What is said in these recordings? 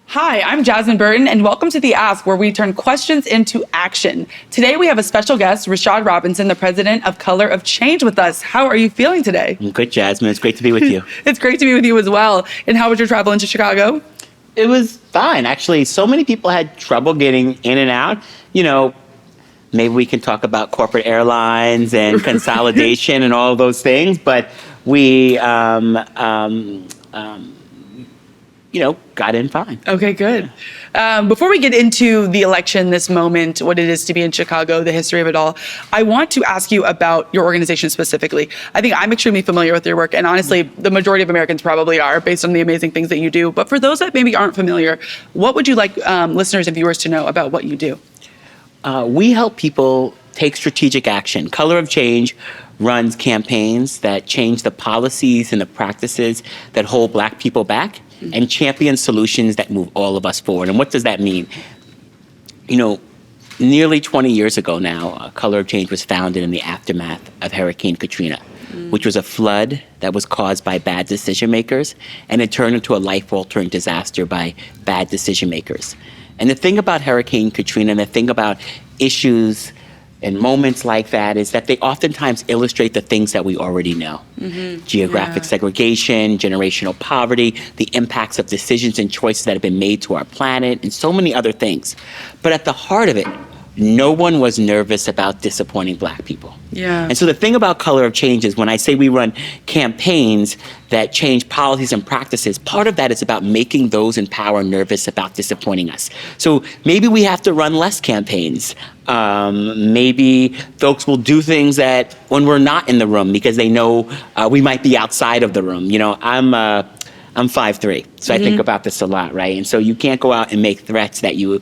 Hi, I'm Jasmine Burton, and welcome to The Ask, where we turn questions into action. Today, we have a special guest, Rashad Robinson, the president of Color of Change, with us. How are you feeling today? I'm good, Jasmine. It's great to be with you. It's great to be with you as well. And how was your travel into Chicago? It was fine, actually. So many people had trouble getting in and out. You know, maybe we can talk about corporate airlines and consolidation and all of those things, but we, got in fine. Okay, good. Before we get into the election, this moment, what it is to be in Chicago, the history of it all, I want to ask you about your organization specifically. I think I'm extremely familiar with your work, and honestly, the majority of Americans probably are, based on the amazing things that you do. But for those that maybe aren't familiar, what would you like listeners and viewers to know about what you do? We help people take strategic action. Color of Change runs campaigns that change the policies and the practices that hold Black people back and champion solutions that move all of us forward. And what does that mean? You know, nearly 20 years ago now, Color of Change was founded in the aftermath of Hurricane Katrina, which was a flood that was caused by bad decision makers, and it turned into a life-altering disaster by bad decision makers. And the thing about Hurricane Katrina and the thing about issues and moments like that is that they oftentimes illustrate the things that we already know. Geographic segregation, generational poverty, the impacts of decisions and choices that have been made to our planet, and so many other things. But at the heart of it, no one was nervous about disappointing Black people. And so the thing about Color of Change is when I say we run campaigns that change policies and practices, part of that is about making those in power nervous about disappointing us. So maybe we have to run less campaigns. Maybe folks will do things that when we're not in the room because they know we might be outside of the room. You know, I'm 5'3", so I think about this a lot, right? And so you can't go out and make threats that you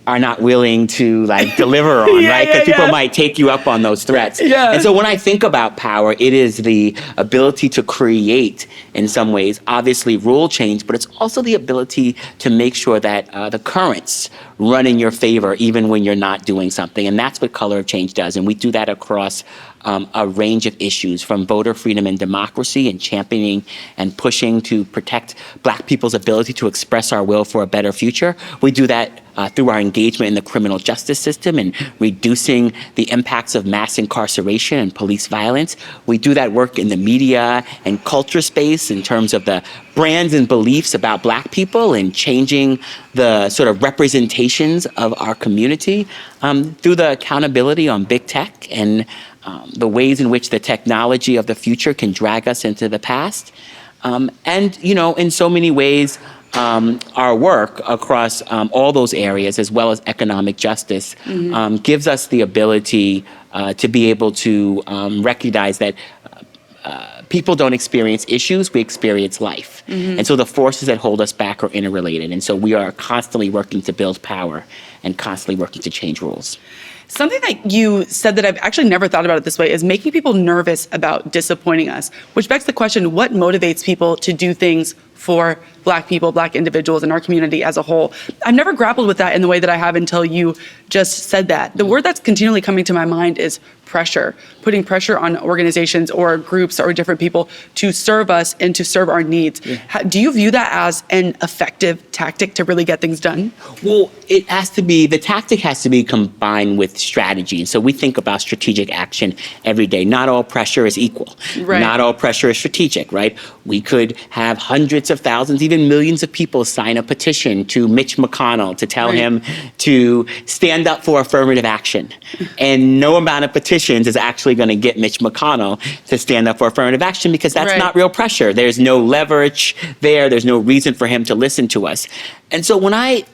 are not willing to deliver on, right? Because people might take you up on those threats. And so when I think about power, it is the ability to create, in some ways, obviously rule change, but it's also the ability to make sure that the currents run in your favor even when you're not doing something. And that's what Color of Change does. And we do that across a range of issues, from voter freedom and democracy and championing and pushing to protect Black people's ability to express our will for a better future. We do that through our engagement in the criminal justice system and reducing the impacts of mass incarceration and police violence. We do that work in the media and culture space in terms of the brands and beliefs about Black people and changing the sort of representations of our community through the accountability on big tech and the ways in which the technology of the future can drag us into the past. And, you know, in so many ways, our work across all those areas, as well as economic justice, gives us the ability to be able to recognize that people don't experience issues, we experience life. And so the forces that hold us back are interrelated. And so we are constantly working to build power and constantly working to change rules. Something that you said that I've actually never thought about it this way is making people nervous about disappointing us, which begs the question, what motivates people to do things for Black people, Black individuals, and our community as a whole? I've never grappled with that in the way that I have until you just said that. The word that's continually coming to my mind is pressure, putting pressure on organizations or groups or different people to serve us and to serve our needs. Do you view that as an effective tactic to really get things done? Well, it has to be, the tactic has to be combined with strategy. And so we think about strategic action every day. Not all pressure is equal. Not all pressure is strategic, right? We could have hundreds of thousands, even millions of people sign a petition to Mitch McConnell to tell him to stand up for affirmative action. And no amount of petitions is actually going to get Mitch McConnell to stand up for affirmative action because that's not real pressure. There's no leverage there. There's no reason for him to listen to us. And so when I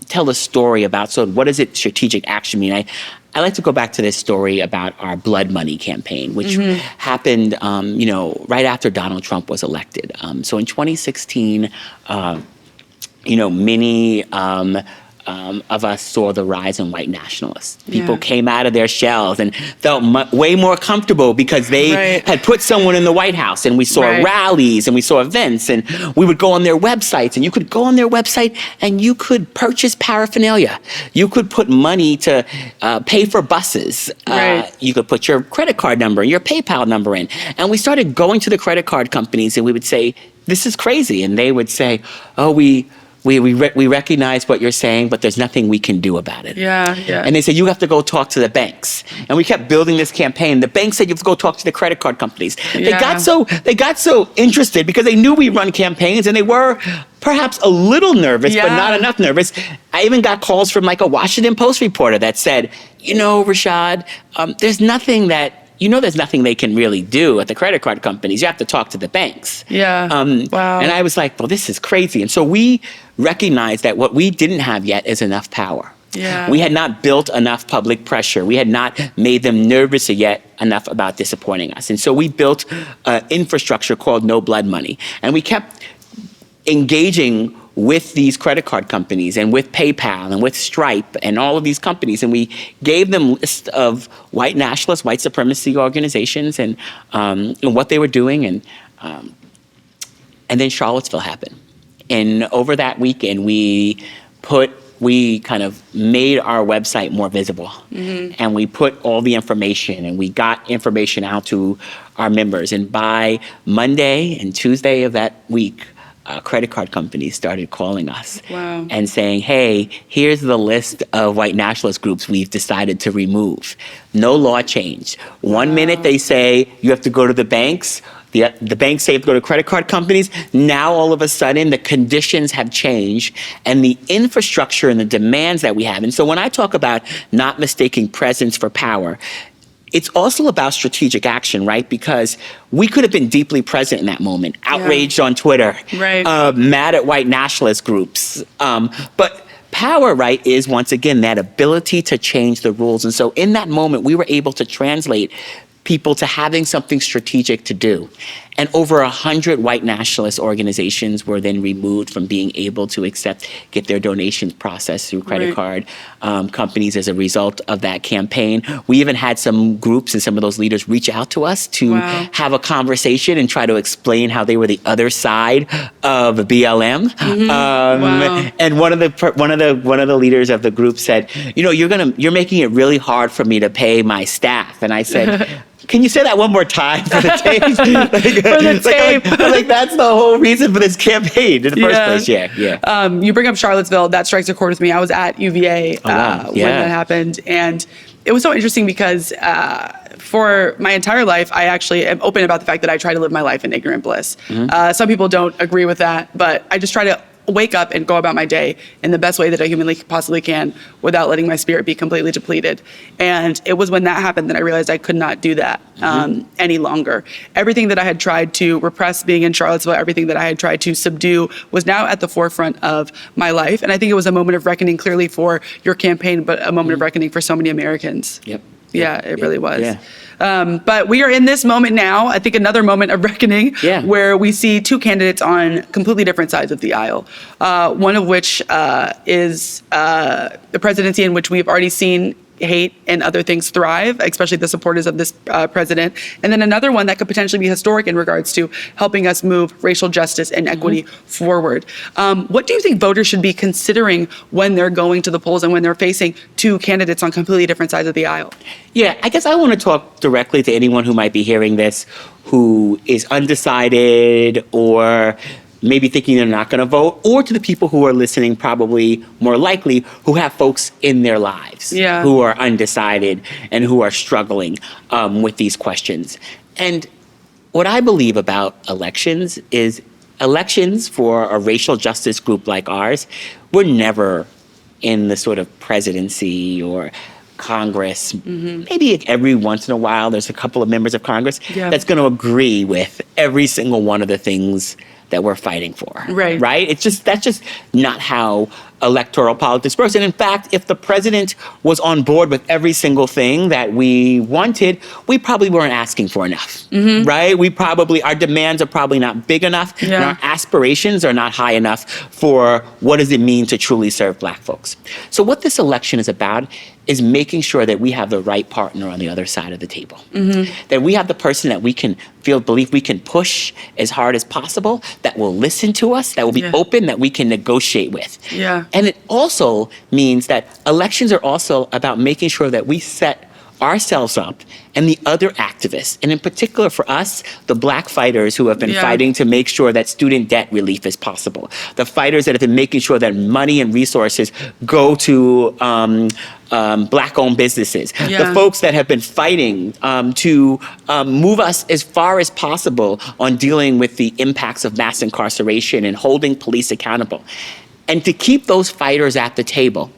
tell a story about, so what does it strategic action mean? I like to go back to this story about our blood money campaign, which happened, right after Donald Trump was elected. So in 2016, many of us saw the rise in white nationalists. People came out of their shells and felt way more comfortable because they had put someone in the White House, and we saw rallies and we saw events, and we would go on their websites, and you could go on their website and you could purchase paraphernalia. You could put money to pay for buses. You could put your credit card number and your PayPal number in. And we started going to the credit card companies and we would say, this is crazy. And they would say, oh, we recognize what you're saying, but there's nothing we can do about it. Yeah. And they said, you have to go talk to the banks. And we kept building this campaign. The banks said, you have to go talk to the credit card companies. Yeah. They got so interested because they knew we run campaigns, and they were perhaps a little nervous, but not enough nervous. I even got calls from like a Washington Post reporter that said, Rashad, there's nothing they can really do at the credit card companies. You have to talk to the banks. Yeah. Wow. And I was like, well, this is crazy. And so we recognized that what we didn't have yet is enough power. Yeah. We had not built enough public pressure. We had not made them nervous yet enough about disappointing us. And so we built an infrastructure called No Blood Money. And we kept engaging with these credit card companies and with PayPal and with Stripe and all of these companies. And we gave them lists of white nationalist, white supremacy organizations and what they were doing. And then Charlottesville happened. And over that weekend, we kind of made our website more visible. Mm-hmm. And we put all the information, and we got information out to our members. And by Monday and Tuesday of that week, credit card companies started calling us and saying, hey, here's the list of white nationalist groups we've decided to remove. No law change. One minute they say you have to go to the banks. The banks say you have to go to credit card companies. Now, all of a sudden, the conditions have changed and the infrastructure and the demands that we have. And so when I talk about not mistaking presence for power, it's also about strategic action, right? Because we could have been deeply present in that moment, outraged on Twitter, mad at white nationalist groups. But power, right, is once again that ability to change the rules. And so in that moment, we were able to translate people to having something strategic to do. And over 100 white nationalist organizations were then removed from being able to get their donations processed through credit card companies as a result of that campaign. We even had some groups and some of those leaders reach out to us to have a conversation and try to explain how they were the other side of BLM. Mm-hmm. And one of the leaders of the group said, you're making it really hard for me to pay my staff. And I said, can you say that one more time for the tape? Like that's the whole reason for this campaign in the first place. Yeah. You bring up Charlottesville. That strikes a chord with me. I was at UVA when that happened. And it was so interesting because for my entire life, I actually am open about the fact that I try to live my life in ignorant bliss. Mm-hmm. Some people don't agree with that, but I just try to wake up and go about my day in the best way that I humanly possibly can without letting my spirit be completely depleted. And it was when that happened that I realized I could not do that any longer. Everything that I had tried to repress being in Charlottesville, everything that I had tried to subdue was now at the forefront of my life. And I think it was a moment of reckoning clearly for your campaign, but a moment of reckoning for so many Americans. It really was. Yeah. But we are in this moment now, I think another moment of reckoning, where we see two candidates on completely different sides of the aisle. One of which is the presidency in which we've already seen hate and other things thrive, especially the supporters of this president. And then another one that could potentially be historic in regards to helping us move racial justice and equity forward. What do you think voters should be considering when they're going to the polls and when they're facing two candidates on completely different sides of the aisle? Yeah, I guess I want to talk directly to anyone who might be hearing this who is undecided or maybe thinking they're not going to vote, or to the people who are listening, probably more likely, who have folks in their lives who are undecided and who are struggling with these questions. And what I believe about elections is elections for a racial justice group like ours, we're never in the sort of presidency or Congress. Mm-hmm. Maybe every once in a while there's a couple of members of Congress that's going to agree with every single one of the things that we're fighting for. Right? That's just not how electoral politics works. And in fact, if the president was on board with every single thing that we wanted, we probably weren't asking for enough, right? Our demands are probably not big enough, and our aspirations are not high enough for what does it mean to truly serve Black folks. So what this election is about is making sure that we have the right partner on the other side of the table. That we have the person that we can believe we can push as hard as possible, that will listen to us, that will be open, that we can negotiate with. And it also means that elections are also about making sure that we set ourselves up and the other activists, and in particular for us, the Black fighters who have been fighting to make sure that student debt relief is possible, the fighters that have been making sure that money and resources go to Black-owned businesses, the folks that have been fighting to move us as far as possible on dealing with the impacts of mass incarceration and holding police accountable. And to keep those fighters at the table,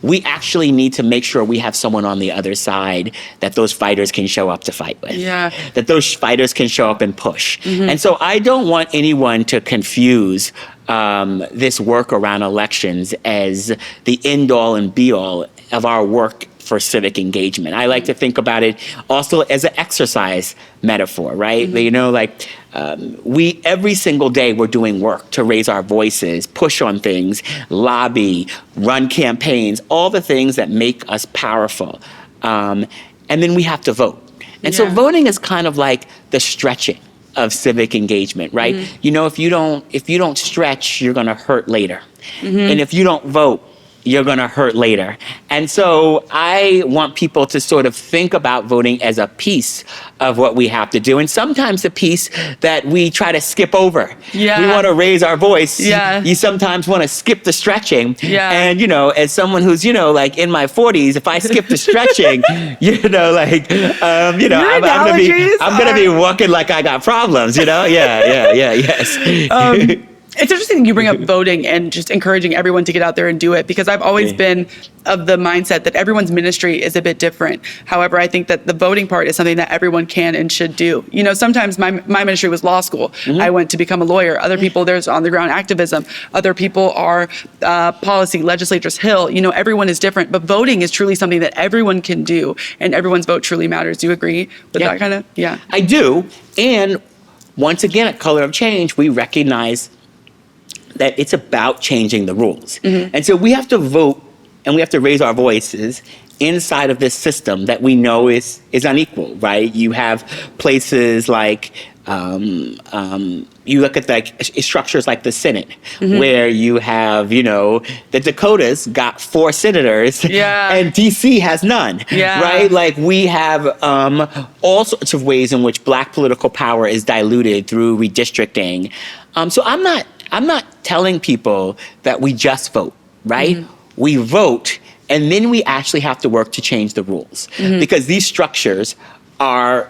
we actually need to make sure we have someone on the other side that those fighters can show up to fight with, that those fighters can show up and push. And so I don't want anyone to confuse this work around elections as the end-all and be-all of our work for civic engagement. I like to think about it also as an exercise metaphor, right? You know, like we, every single day we're doing work to raise our voices, push on things, lobby, run campaigns, all the things that make us powerful. And then we have to vote. And so voting is kind of like the stretching of civic engagement, right? You know, if you don't stretch, you're gonna hurt later. And if you don't vote, you're going to hurt later. And so I want people to sort of think about voting as a piece of what we have to do. And sometimes a piece that we try to skip over. We want to raise our voice. You sometimes want to skip the stretching. And, you know, as someone who's, you know, like in my 40s, if I skip the stretching, you know, like, you know, I'm going to be walking like I got problems, you know? Yes. It's interesting you bring up voting and just encouraging everyone to get out there and do it, because I've always been of the mindset that everyone's ministry is a bit different. However, I think that the voting part is something that everyone can and should do. You know, sometimes my ministry was law school. I went to become a lawyer. Other people, there's on the ground activism. Other people are policy, legislators, Hill. You know, everyone is different, but voting is truly something that everyone can do, and everyone's vote truly matters. Do you agree with that kind of? I do. And once again, at Color of Change, we recognize that it's about changing the rules. And so we have to vote and we have to raise our voices inside of this system that we know is unequal, right? You have places like, you look at like structures like the Senate, where you have, you know, the Dakotas got 4 senators and DC has none, right? Like we have all sorts of ways in which Black political power is diluted through redistricting. So I'm not telling people that we just vote, right? We vote, and then we actually have to work to change the rules, because these structures are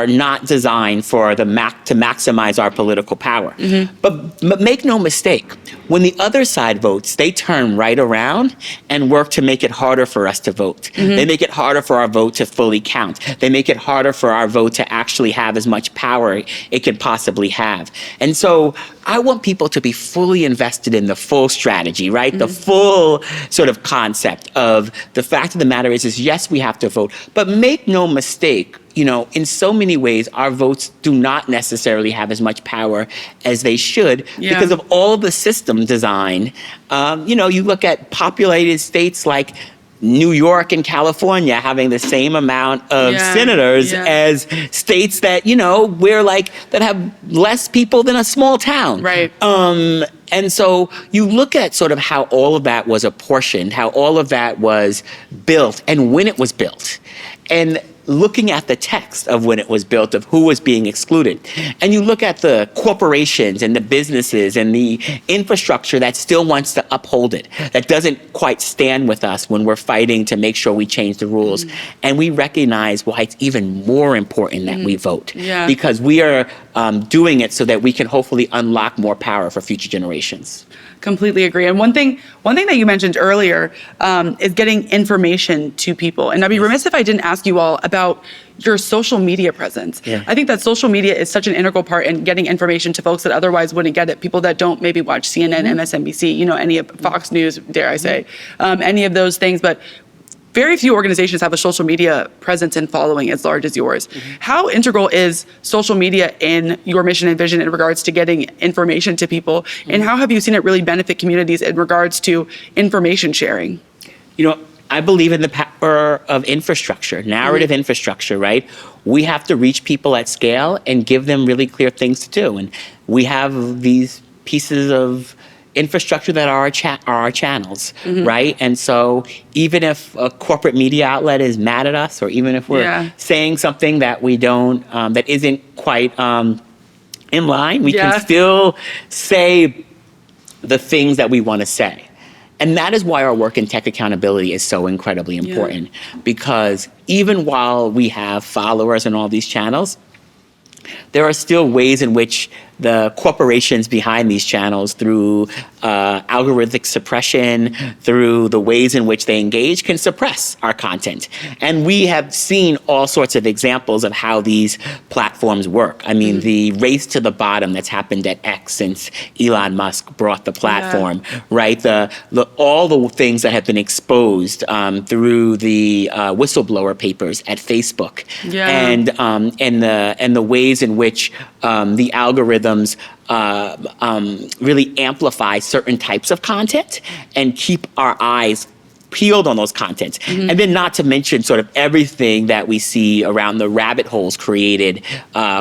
not designed for to maximize our political power. But make no mistake, when the other side votes, they turn right around and work to make it harder for us to vote. They make it harder for our vote to fully count. They make it harder for our vote to actually have as much power it can possibly have. And so I want people to be fully invested in the full strategy, right? The full sort of concept of the fact of the matter is yes, we have to vote, but make no mistake, you know, in so many ways, our votes do not necessarily have as much power as they should because of all of the system design. You know, you look at populated states like New York and California having the same amount of senators as states that, you know, we're like, that have less people than a small town. Right. And so you look at sort of how all of that was apportioned, how all of that was built and when it was built. And looking at the text of when it was built, of who was being excluded. And you look at the corporations and the businesses and the infrastructure that still wants to uphold it, that doesn't quite stand with us when we're fighting to make sure we change the rules. And we recognize why it's even more important that we vote. Because we are doing it so that we can hopefully unlock more power for future generations. Completely agree. And one thing that you mentioned earlier is getting information to people. And I'd be remiss if I didn't ask you all about your social media presence. I think that social media is such an integral part in getting information to folks that otherwise wouldn't get it. People that don't maybe watch CNN, MSNBC, you know, any of Fox News, dare I say, any of those things. But very few organizations have a social media presence and following as large as yours. How integral is social media in your mission and vision in regards to getting information to people? And how have you seen it really benefit communities in regards to information sharing? You know, I believe in the power of infrastructure, narrative infrastructure, right? We have to reach people at scale and give them really clear things to do. And we have these pieces of infrastructure that are our channels, right? And so even if a corporate media outlet is mad at us, or even if we're saying something that we don't, that isn't quite in line, we can still say the things that we want to say. And that is why our work in tech accountability is so incredibly important, because even while we have followers on all these channels, there are still ways in which the corporations behind these channels, through algorithmic suppression, through the ways in which they engage, can suppress our content. And we have seen all sorts of examples of how these platforms work. I mean, the race to the bottom that's happened at X since Elon Musk brought the platform, right? All the things that have been exposed through the whistleblower papers at Facebook, and the ways in which the algorithms really amplify certain types of content and keep our eyes peeled on those contents. And then not to mention sort of everything that we see around the rabbit holes created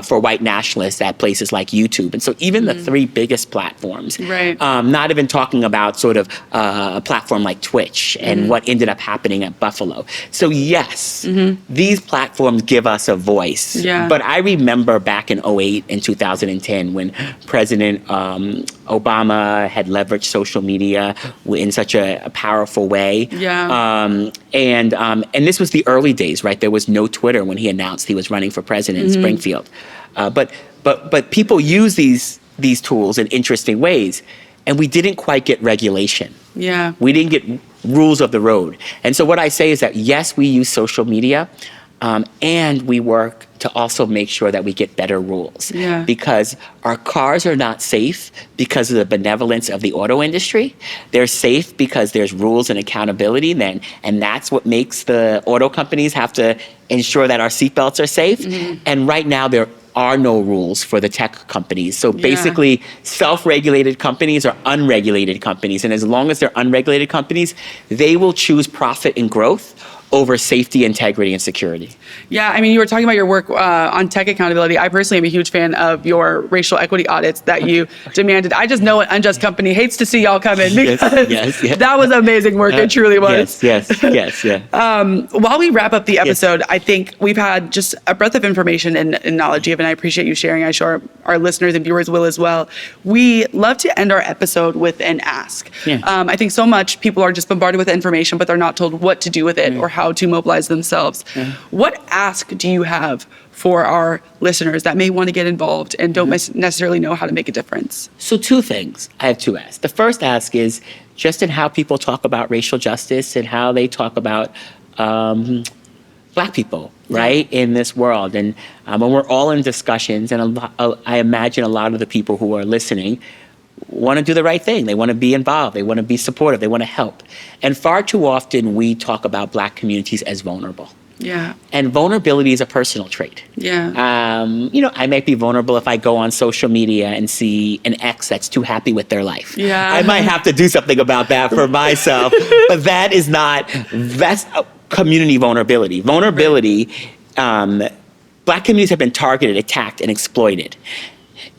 for white nationalists at places like YouTube. And so even the three biggest platforms, not even talking about sort of a platform like Twitch and what ended up happening at Buffalo. So yes, these platforms give us a voice. But I remember back in 2008 and 2010 when President Obama had leveraged social media in such a powerful way. And this was the early days, right? There was no Twitter when he announced he was running for president in Springfield. But people use these tools in interesting ways, and we didn't quite get regulation. We didn't get rules of the road. And so what I say is that yes, we use social media, and we work to also make sure that we get better rules. Because our cars are not safe because of the benevolence of the auto industry. They're safe because there's rules and accountability then, and that's what makes the auto companies have to ensure that our seatbelts are safe. And right now there are no rules for the tech companies. So basically self-regulated companies are unregulated companies. And as long as they're unregulated companies, they will choose profit and growth over safety, integrity, and security. I mean, you were talking about your work on tech accountability. I personally am a huge fan of your racial equity audits that you demanded. I just know an unjust company hates to see y'all come in, because that was amazing work. It truly was. While we wrap up the episode, I think we've had just a breadth of information and knowledge, and I appreciate you sharing. I'm sure our listeners and viewers will as well. We love to end our episode with an ask. I think so much people are just bombarded with information, but they're not told what to do with it or how to mobilize themselves. What ask do you have for our listeners that may want to get involved and don't necessarily know how to make a difference? So two things. I have two asks. The first ask is just in how people talk about racial justice and how they talk about Black people, right, in this world. And when we're all in discussions, and I imagine a lot of the people who are listening want to do the right thing. They want to be involved. They want to be supportive. They want to help. And far too often we talk about Black communities as vulnerable. And vulnerability is a personal trait. I might be vulnerable if I go on social media and see an ex that's too happy with their life. I might have to do something about that for myself. But that's community vulnerability. Black communities have been targeted, attacked, and exploited.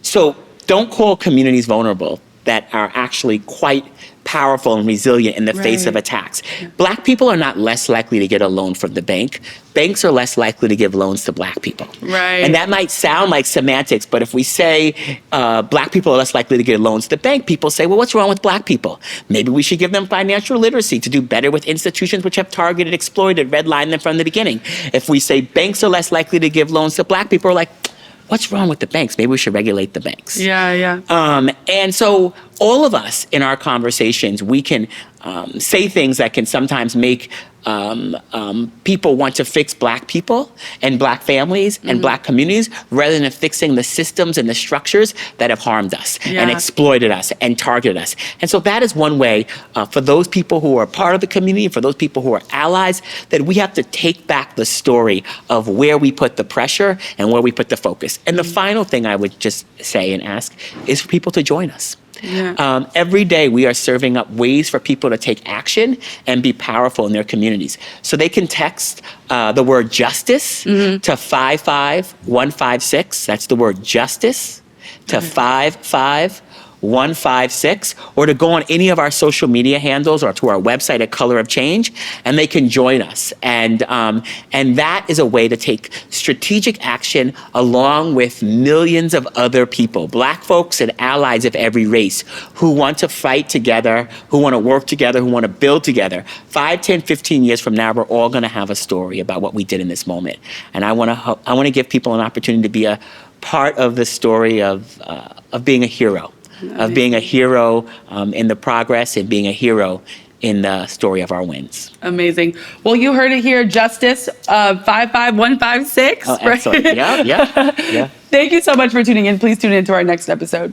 So don't call communities vulnerable that are actually quite powerful and resilient in the face of attacks. Black people are not less likely to get a loan from the bank. Banks are less likely to give loans to Black people. And that might sound like semantics, but if we say Black people are less likely to get loans to the bank, people say, well, what's wrong with Black people? Maybe we should give them financial literacy to do better with institutions which have targeted, exploited, redlined them from the beginning. If we say banks are less likely to give loans to Black people, we're like, what's wrong with the banks? Maybe we should regulate the banks. And so all of us in our conversations, we can say things that can sometimes make people want to fix Black people and Black families and Black communities rather than fixing the systems and the structures that have harmed us and exploited us and targeted us. And so that is one way for those people who are part of the community, for those people who are allies, that we have to take back the story of where we put the pressure and where we put the focus. And the final thing I would just say and ask is for people to join us. Every day we are serving up ways for people to take action and be powerful in their communities. So they can text the word justice to 55156. That's the word justice to 55156. 156, or to go on any of our social media handles or to our website at Color of Change, and they can join us. And that is a way to take strategic action along with millions of other people, Black folks and allies of every race, who want to fight together, who want to work together, who want to build together. 5, 10, 15 years from now, we're all going to have a story about what we did in this moment. And I want to give people an opportunity to be a part of the story of being a hero, of being a hero in the progress and being a hero in the story of our wins. Amazing. Well, you heard it here, Justice 55156. Oh, excellent. Yeah. Thank you so much for tuning in. Please tune in to our next episode.